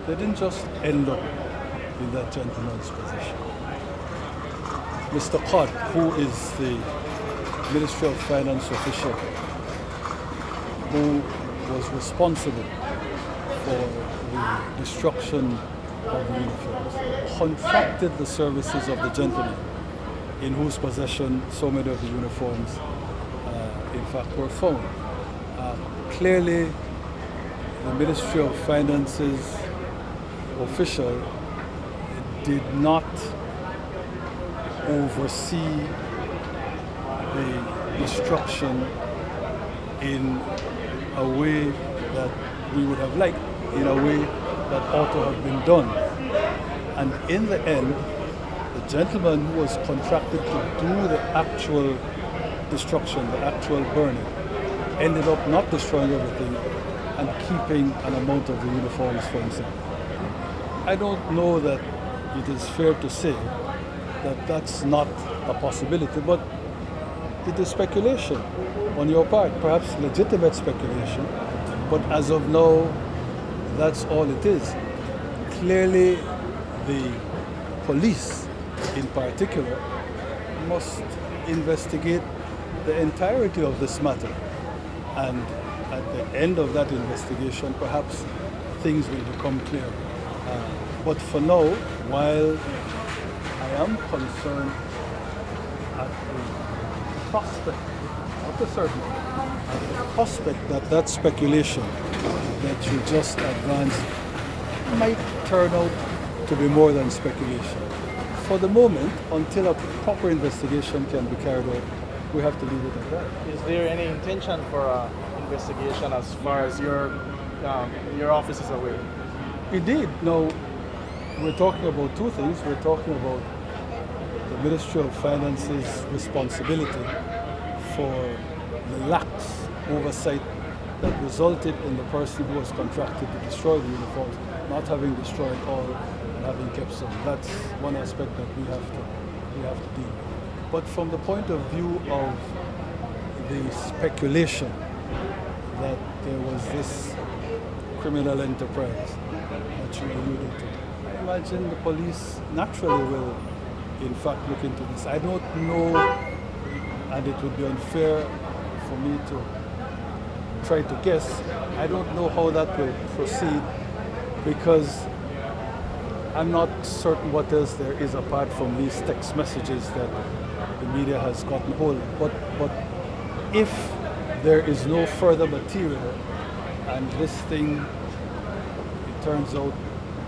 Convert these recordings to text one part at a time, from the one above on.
they didn't just end up in that gentleman's possession. Mr. Cott, who is the Ministry of Finance official who was responsible for the destruction of the uniforms, contracted the services of the gentleman in whose possession so many of the uniforms in fact were found. Clearly, the Ministry of Finance's official did not oversee the destruction in a way that we would have liked, in a way that ought to have been done. And in the end, the gentleman who was contracted to do the actual destruction, the actual burning, ended up not destroying everything and keeping an amount of the uniforms for himself. I don't know that it is fair to say that that's not a possibility, but it is speculation on your part, perhaps legitimate speculation, but as of now, that's all it is. Clearly, the police in particular must investigate the entirety of this matter, and at the end of that investigation, perhaps things will become clear. But for now, while I am concerned at the prospect, not a certainty, at the prospect that that speculation that you just advanced might turn out to be more than speculation. For the moment, until a proper investigation can be carried out, we have to leave it at that. Is there any intention for an investigation as far as your office is aware? Indeed. Now, we're talking about two things. We're talking about the Ministry of Finance's responsibility for the lax oversight that resulted in the person who was contracted to destroy the uniforms not having destroyed all and having kept some. That's one aspect that we have to deal with. But from the point of view of the speculation that there was this criminal enterprise that you alluded to, I imagine the police naturally will in fact look into this. I don't know, and it would be unfair for me to try to guess. I don't know how that will proceed because I'm not certain what else there is apart from these text messages that the media has gotten hold of. But if there is no further material and this thing, it turns out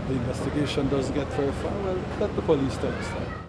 the investigation doesn't get very far, well, let the police take a step.